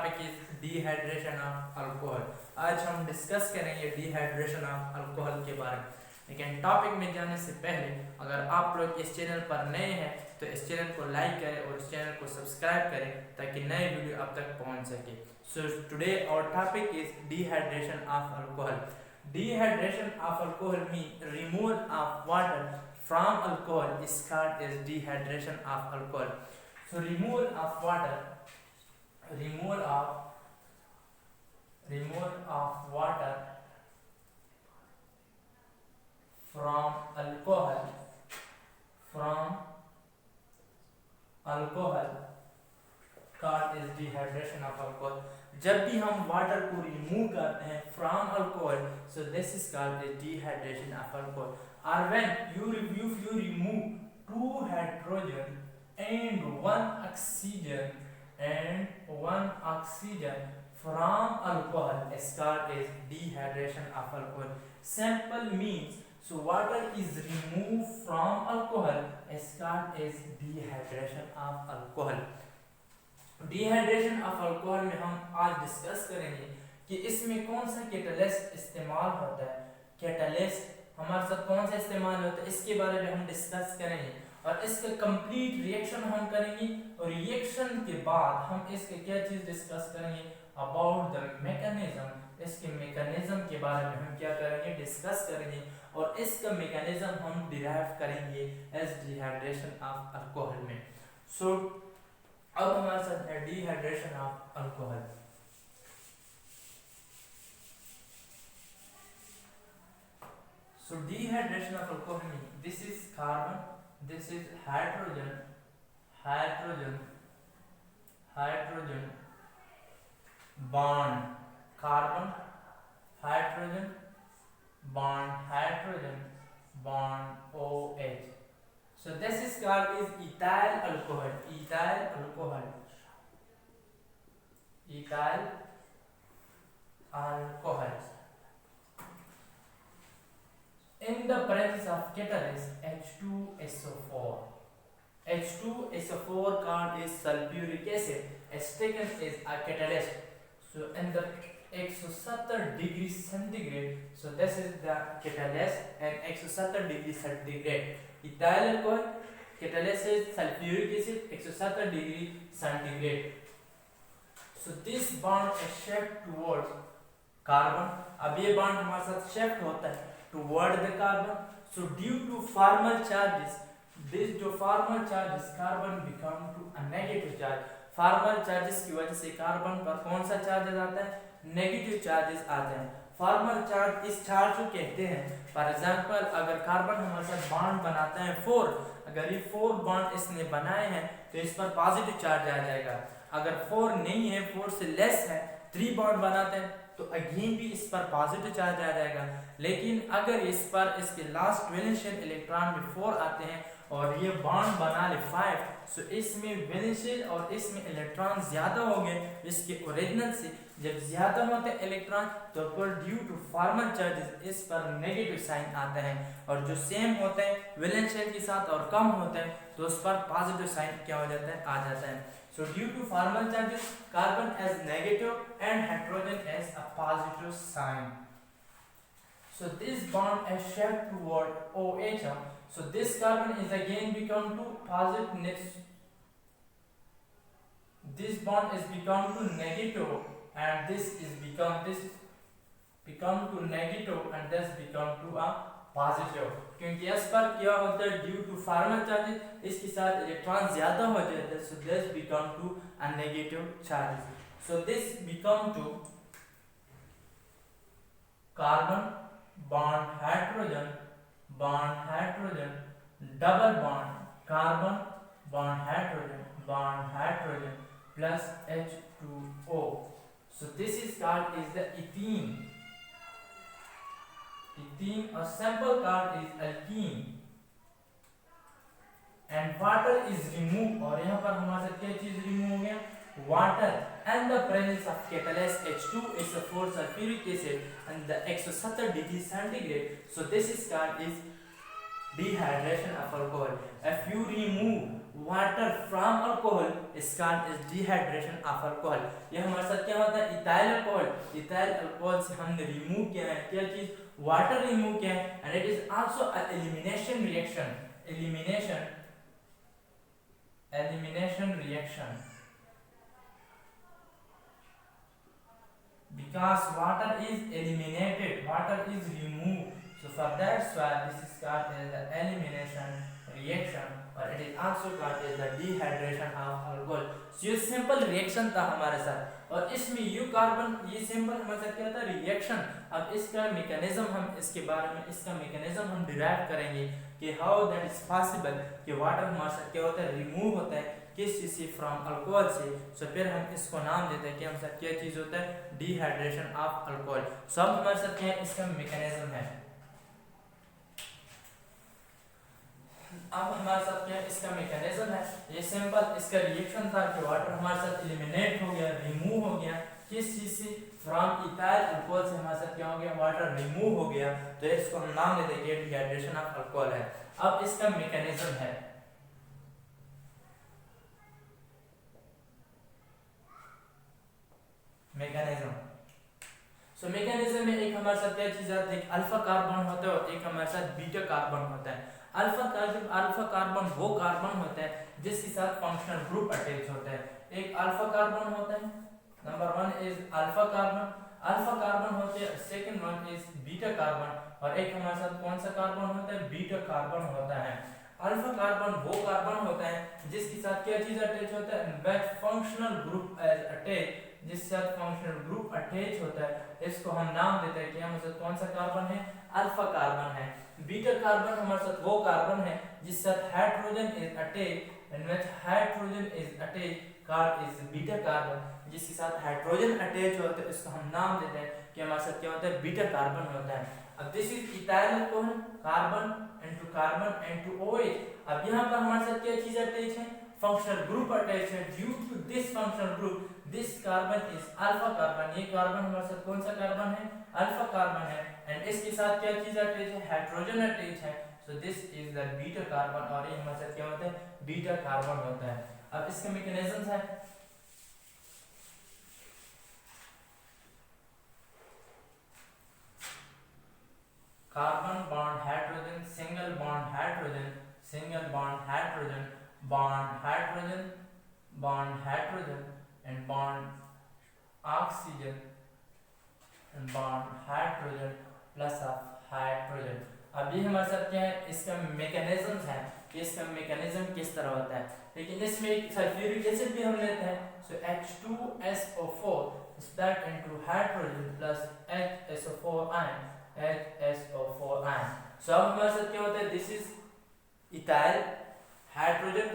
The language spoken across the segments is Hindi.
Topic is dehydration of alcohol. आज हम डिस्कस करेंगे डिहाइड्रेशन ऑफ अल्कोहल के बारे में। लेकिन टॉपिक में जाने से पहले अगर आप लोग इस चैनल पर नए हैं तो इस चैनल को लाइक करें और इस चैनल को सब्सक्राइब करें ताकि नए वीडियो आप तक पहुंच सके। So today our topic is dehydration of alcohol. Dehydration of alcohol means removal of water from alcohol is called as dehydration of alcohol. So removal of water, removal of water from alcohol called as dehydration of alcohol. जब भी हम वाटर को रिमूव करते हैं from alcohol, so this is called the dehydration of alcohol. और when you remove two hydrogen and one oxygen from alcohol is called as dehydration of alcohol. Simple means so water is removed from alcohol is called as dehydration of alcohol. Dehydration of alcohol में हम आज डिस्कस करेंगे कि इसमें कौन सा कैटलिस्ट इस्तेमाल होता है, कैटलिस्ट हमारे साथ कौन सा इस्तेमाल होता है, इसके बारे में हम डिस्कस करेंगे और इसका कंप्लीट रिएक्शन हम करेंगे और रिएक्शन के बाद हम इसके क्या चीज़ डिस्कस करेंगे अबाउट द मैकेनिज्म. इसके मैकेनिज्म के बारे में हम क्या करेंगे, डिस्कस करेंगे और इसका मैकेनिज्म हम डिराइव करेंगे एज डिहाइड्रेशन ऑफ अल्कोहल में. सो अब हमारे साथ है dehydration of alcohol. So dehydration of alcohol में this is carbon, this is hydrogen bond carbon, hydrogen bond OH. So this is called is ethyl alcohol. In the presence of catalyst H2SO4. H2SO4 called is sulfuric acid is taken as a catalyst. So in the 170 degrees centigrade. So this is the catalyst and 170 degrees centigrade. Ethyl alcohol catalyst is sulfuric acid 170 degree centigrade. So this bond is shifted towards carbon. अब ये bond हमारे साथ shift होता है toward the carbon. So due to formal charges, this जो formal charges carbon become to a negative charge. formal charges की वजह से कार्बन पर कौन सा चार्ज आता है, नेगेटिव चार्जेस आते हैं. फॉर्मल चार्ज इस चार्ज को कहते हैं. फॉर एग्जांपल अगर कार्बन हमारे साथ बॉन्ड बनाता है 4, अगर ये 4 बॉन्ड इसने बनाए हैं तो इस पर पॉजिटिव चार्ज आ जाएगा. अगर 4 नहीं है, 4 से लेस है, 3 बॉन्ड बनाते हैं तो अगेन भी इस पर पॉजिटिव चार्ज आ जाएगा. लेकिन अगर इस पर इसके लास्ट वैलेंशियल इलेक्ट्रॉन में 4 आते हैं और ये बॉन्ड बना ले 5, सो इसमें वैलेंशियल और इसमें इलेक्ट्रॉन ज्यादा हो गए इसके ओरिजिनल से. जब ज्यादा होते हैं इलेक्ट्रॉन तो पर ड्यू टू फॉर्मल चार्जेस इस पर नेगेटिव साइन आता है और जो सेम होते हैं वैलेंशियल के साथ और कम होते हैं तो उस पर पॉजिटिव साइन क्या हो जाता है, आ जाता है. So due to formal charges, carbon as negative and hydrogen as a positive sign. So this bond is shifted toward OH. So this carbon is again become to positive next. This bond is become to negative and this become to negative and this become to a positive. क्योंकि इस पर क्या होता है, ड्यू टू फॉर्मल चार्जेस इसके साथ इलेक्ट्रॉन ज्यादा हो जाते हैं. So this become to a negative charge. So this become to carbon bond hydrogen double bond carbon bond hydrogen plus H2O. So this is called is the ethene. A sample called is alkene and water is removed. और यहाँ पर हमारे साथ क्या चीज रिमूव हो गया, water and the presence of catalyst H2SO4 sulfuric acid and the 170 degree centigrade. So this is called is dehydration of alcohol. If you remove water from alcohol, it's called as dehydration of alcohol. ये हमारे साथ क्या होता है, इथाइल अल्कोहल. इथाइल अल्कोहल से हमने रिमूव किया है क्या चीज, वाटर रिमूव किया है, and it is also an elimination reaction. Elimination reaction, because water is eliminated, water is removed, so for that's why this is called as the elimination reaction, or it is also called as the dehydration of alcohol. so ये सिंपल रिएक्शन था हमारे साथ, और इसमें यू कार्बन, ये सिंपल हमारे साथ क्या था, रिएक्शन. अब इसका मैकेनिज्म हम इसके बारे में इसका मैकेनिज्म हम डिराइव करेंगे कि हाउ दैट इज पॉसिबल कि वाटर हमारे साथ क्या होता है, रिमूव होता है किस चीज से, फ्रॉम अल्कोहल से. सो फिर हम इसको नाम देते हैं कि हमारे साथ क्या चीज होता है, डिहाइड्रेशन ऑफ अल्कोहल. सो अब हमारे साथ क्या है, इसका मैकेनिज्म है. अब हमारे साथ क्या है, इसका मैकेनिज्म है. ये सिंपल इसका रिएक्शन था कि वाटर हमारे साथ एलिमिनेट हो गया, रिमूव हो गया किस चीज से, फ्रॉम इथाइल अल्कोहल से हमारे साथ क्या हो गया, वाटर रिमूव हो गया. तो इसको हम नाम दे देंगे डिहाइड्रेशन ऑफ अल्कोहल है. अब इसका मैकेनिज्म है, मैकेनिज्म. सो मैकेनिज्म में एक हमारे साथ क्या चीज आती है, एक अल्फा कार्बन होता है और एक हमारे साथ बीटा कार्बन होता है. अल्फा कार्बन वो कार्बन होता है जिसके साथ फंक्शनल ग्रुप अटैच होता है. एक अल्फा कार्बन होता है, नंबर 1 इज अल्फा कार्बन होते हैं. Second one is beta carbon, और एक हमारे साथ कौन सा कार्बन होता है, बीटा कार्बन होता है. अल्फा कार्बन वो कार्बन होता है जिसके साथ क्या चीज अटैच होता है, फंक्शनल ग्रुप एज अटैच, जिसके साथ फंक्शनल ग्रुप अटैच होता है. इसको हम नाम देते हैं कि हमारे साथ कौन सा कार्बन है, अल्फा कार्बन है. बीटा कार्बन हमारे साथ वो कार्बन है जिसके साथ hydrogen is attach, and which hydrogen is attach card is beta carbon. जिसके साथ हाइड्रोजन अटैच होता है इसको हम नाम देते हैं कि हमारे साथ क्या होता है, बीटा कार्बन होता है. अब this is ethyl alcohol, carbon and two OH. अब यहाँ पर हमारे साथ क्या चीज अटैच है, फंक्शनल ग्रुप अटैच है. Due to this functional group this carbon is alpha carbon. ये कार्बन हमारे साथ कौन सा कार्बन है, अल्फा कार्बन है, एंड इसके साथ क्या चीज अटैच है, हाइड्रोजन अटैच है. So this is the beta carbon, और ये हमारे साथ क्या होता है, बीटा कार्बन होता है. अब इसका मैकेनिज्म है, carbon bond hydrogen, single bond hydrogen, single bond hydrogen, bond hydrogen and bond oxygen and bond hydrogen plus of hydrogen. अब ये हमारे साथ क्या है, इसका मैकेनिज्म है कि इसका मैकेनिज्म किस तरह होता है. लेकिन इसमें एक सल्फ्यूरिक एसिड भी हम लेते हैं. सो H2SO4 split into hydrogen plus HSO4 ion, HSO4 ion. सो अब हमारे साथ क्या होता है, this is ethyl hydrogen,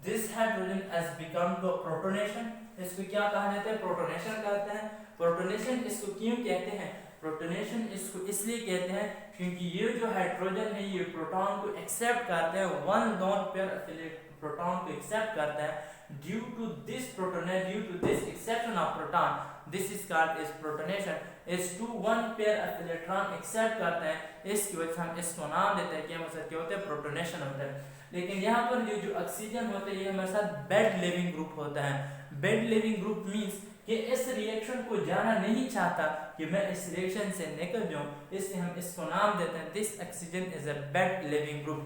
this hydrogen has become to protonation. इसको क्या कहा जाता है, प्रोटोनेशन कहते हैं. प्रोटोनेशन इसको क्यों कहते हैं, प्रोटोनेशन इसको इसलिए कहते हैं क्योंकि ये जो हाइड्रोजन है ये प्रोटॉन को एक्सेप्ट करते हैं, one lone pair affiliate proton को एक्सेप्ट करता है. Due to this protonation, due to this exception of proton, this is called as protonation. H2 one pair of electron accept करते हैं, इसकी वजह से हम इसको नाम देते हैं कि हमारे साथ क्या होता है, प्रोटोनेशन होता है. लेकिन यहाँ पर ये जो ऑक्सीजन होता है ये हमारे साथ बेड लिविंग ग्रुप होता है. बेड लिविंग ग्रुप मींस कि इस रिएक्शन को जाना नहीं चाहता कि मैं इस रिएक्शन से निकल जाऊं, इसलिए हम इसको नाम देते हैं this oxygen is a bed leaving group.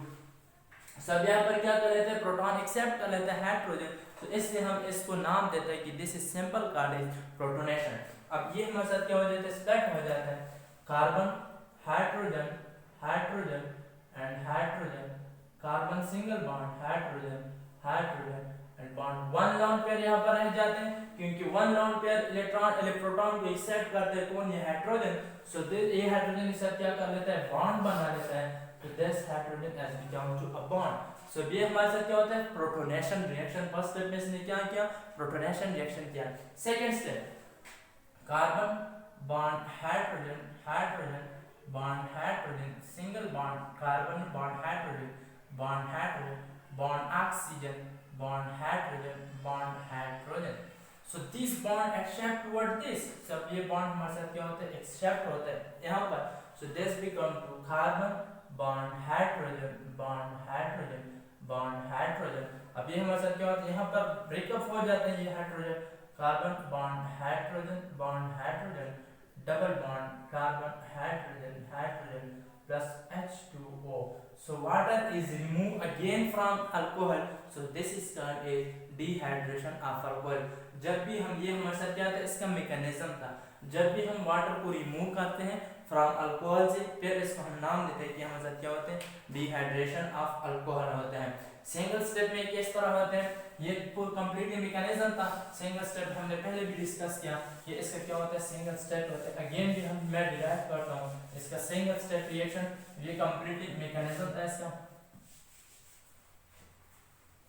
सब यहाँ पर क्या कर लेते हैं, प्रोटॉन एक्सेप्ट कर लेते हैं हाइड्रोजन, तो इसलिए हम इसको नाम देते हैं कि this is simple called as protonation. अब ये हमारे साथ क्या हो जाता है, स्प्लिट हो जाता है. Carbon hydrogen hydrogen and hydrogen, carbon single bond hydrogen and bond one lone pair यहाँ पर रह जाते हैं क्योंकि one lone pair electron proton को एक्सेप्ट करते हैं कौन, ये हाइड्रोजन. सो ये हाइड्रोजन के साथ क्या कर लेता है, बॉन्ड बना लेता है. तो this hydrogen has become to a bond. So ये हमारे साथ क्या होता है, प्रोटोनेशन रिएक्शन. फर्स्ट स्टेप में इसने क्या किया, प्रोटोनेशन रिएक्शन किया. Second step, carbon bond hydrogen single bond carbon bond oxygen bond hydrogen. So this bond accept toward this. सब ये बॉन्ड हमारे साथ क्या होता है, एक्सेप्ट होता है यहाँ पर. So this become to carbon bond hydrogen, bond hydrogen, bond hydrogen. अब ये हमारे साथ क्या होता है, यहाँ पर ब्रेकअप हो जाते हैं ये hydrogen, carbon bond hydrogen, bond hydrogen, double bond carbon hydrogen, hydrogen plus H2O. So water is removed again from alcohol. So this is called a dehydration of alcohol. जब भी हम ये हमारे साथ क्या था, इसका मैकेनिज्म था, जब भी हम वाटर को रिमूव करते हैं फ्रॉम अल्कोहल से, फिर इसको हम नाम देते हैं कि हमारे साथ क्या होते हैं, डिहाइड्रेशन ऑफ अल्कोहल होते हैं। सिंगल स्टेप में किस तरह होते हैं, ये पूरा कंप्लीटली मैकेनिज्म था। सिंगल स्टेप हमने पहले भी डिस्कस किया, ये इसका क्या होता है, सिंगल स्टेप होता है। अगेन भी मैं डिराइव करता हूँ इसका सिंगल स्टेप रिएक्शन, ये कंप्लीटली मैकेनिज्म था इसका।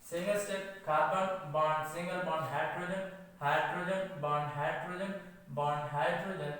Single step carbon bond, single bond hydrogen, hydrogen bond hydrogen, bond hydrogen,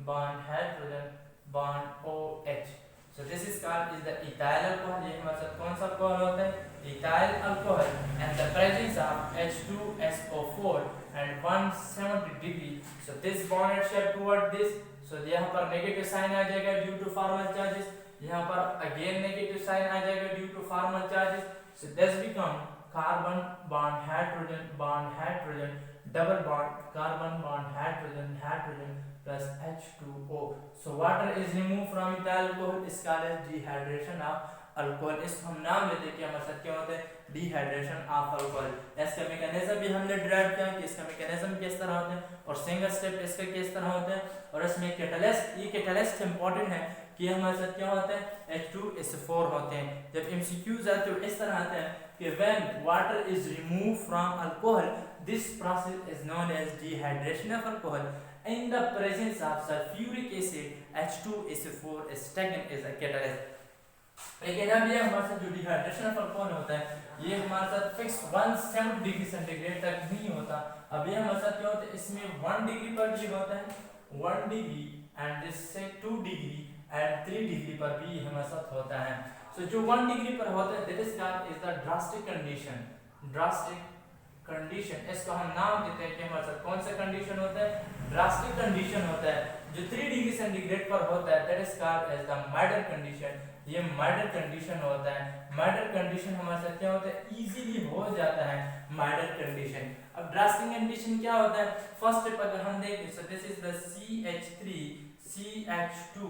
bond hydrogen, bond OH। So this is called is the ethyl alcohol। ये हमारे साथ कौन सा अल्कोहल होता है, ethyl alcohol, and the presence of H2SO4 and 170 degree। So this bond is shared toward this। So यहाँ पर नेगेटिव साइन आ जाएगा ड्यू टू फॉर्मल चार्जेस, यहाँ पर अगेन नेगेटिव साइन आ जाएगा due to formal charges. So this become carbon bond hydrogen, bond hydrogen, double bond carbon bond hydrogen, hydrogen plus H2O। So water is removed from ethyl alcohol, is called as dehydration of alcohol। इसको हम नाम लेते हैं कि हमारे साथ क्या होता है, डिहाइड्रेशन ऑफ अल्कोहल। इसका मैकेनिज्म भी हमने डिराइव किया कि इसका मैकेनिज्म किस तरह होता है और सिंगल स्टेप इसका किस तरह होता है, और इसमें कैटलिस्ट, ये कैटलिस्ट इंपॉर्टेंट है कि हमारे साथ क्या होता है, H2SO4 होते हैं। जब MCQs आते हैं इस तरह आते हैं कि when water is removed from alcohol, this process is known as dehydration of alcohol। In the presence of sulfuric acid, H2SO4 is taken as a catalyst। लेकिन अब ये हमारे साथ जो डिहाइड्रेशन ऑफ अल्कोहल होता है, ये हमारे साथ फिक्स 170 डिग्री सेंटीग्रेड तक नहीं होता। अब ये हमारे साथ क्या होता है, इसमें 1 डिग्री पर भी होता है, 1 डिग्री एंड दिस से 2 डिग्री एंड 3 डिग्री पर भी हमारे साथ होता है। सो जो 1 डिग्री पर होता है that is called is the drastic condition, drastic condition. इसको हम नाम देते हैं कि हमारे साथ कौन सा कंडीशन होता है, ड्रास्टिक कंडीशन होता है। जो 3 डिग्री सेंटीग्रेड पर होता है that is called as the milder condition, ये मैडर कंडीशन होता है। मैडर कंडीशन हमारे साथ क्या होता है, इजीली हो जाता है मैडर कंडीशन। अब ड्रास्टिक कंडीशन क्या होता है, फर्स्ट स्टेप अगर हम देखें, सो this is the CH3 CH2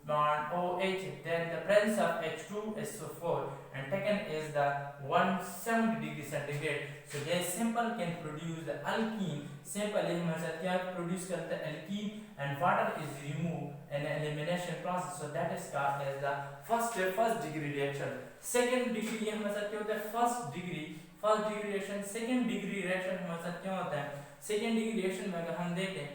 bond OH, then the presence of H2SO4 and taken is the 170 degree centigrade। So this simple can produce the alkene, simple हमारे साथ क्या प्रोड्यूस करता है, alkene, and water is removed in elimination process। So that is called as the first step, first degree reaction। second degree ये हमारे साथ क्या होता है, first degree reaction। second degree reaction हमारे साथ क्या होता है, second degree reaction में अगर हम देखें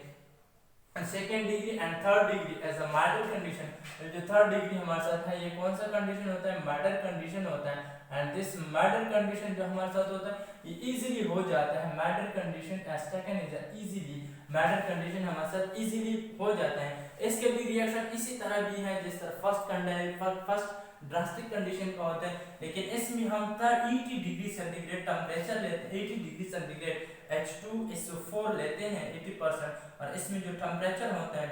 second degree and third degree as a milder condition. जो थर्ड डिग्री हमारे साथ है ये कौन सा कंडीशन होता है, मैडर कंडीशन होता है। एंड दिस मैडर कंडीशन जो हमारे साथ होता है ये इजीली हो जाता है, milder condition as taken is easily, milder condition हमारे साथ इजीली हो जाता है। इसके भी रिएक्शन इसी तरह भी है जिस तरह फर्स्ट ड्रास्टिक कंडीशन का होता है, लेकिन इसमें हम 80 डिग्री सेंटीग्रेड टेम्परेचर लेते हैं, 80 डिग्री सेंटीग्रेड H2SO4 लेते हैं 80%, और इसमें जो टेम्परेचर होता है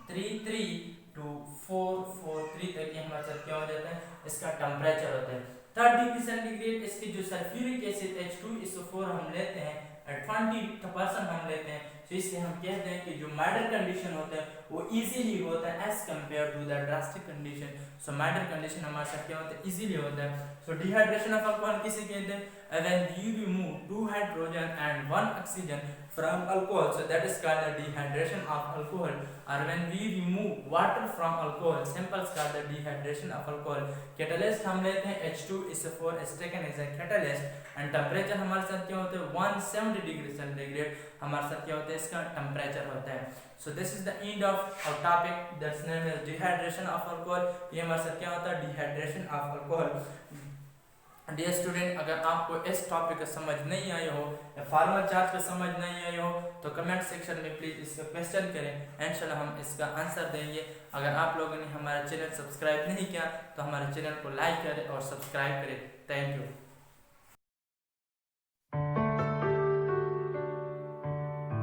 33 to 443 तक ये हमारे साथ क्या हो जाता है, इसका टेम्परेचर होता है 30 डिग्री सेंटीग्रेड। इसकी जो सल्फ्यूरिक एसिड H2SO4 हम लेते हैं 20% हम लेते हैं, तो इसलिए हम कहते हैं कि जो मैडर कंडीशन होता है वो इजीली होता है as compare to the drastic condition. So milder condition हमारे साथ क्या होता है, इजीली होता है। सो डिहाइड्रेशन ऑफ अल्कोहल किसे कहते हैं, when you remove 2 hydrogen and 1 oxygen from alcohol, so that is called the dehydration of alcohol। or when we remove water from alcohol, simple is called the dehydration of alcohol। catalyst हम लेते हैं H2SO4 is taken as a catalyst, and temperature हमारे साथ क्या होता है 170 डिग्री सेंटीग्रेड हमारे साथ क्या होता है, इसका टेम्परेचर होता है। So this is the end of our topic that's name is dehydration of alcohol. ये हमारे साथ क्या होता है, dehydration of alcohol. Dear student, अगर आपको इस टॉपिक का समझ नहीं आया हो या फार्मल चार्ज का समझ नहीं आया हो तो कमेंट सेक्शन में प्लीज़ इसका क्वेश्चन करें, इंशाल्लाह हम इसका आंसर देंगे। अगर आप लोगों ने हमारा चैनल सब्सक्राइब नहीं किया तो हमारे चैनल को लाइक करें और सब्सक्राइब करें। Thank you.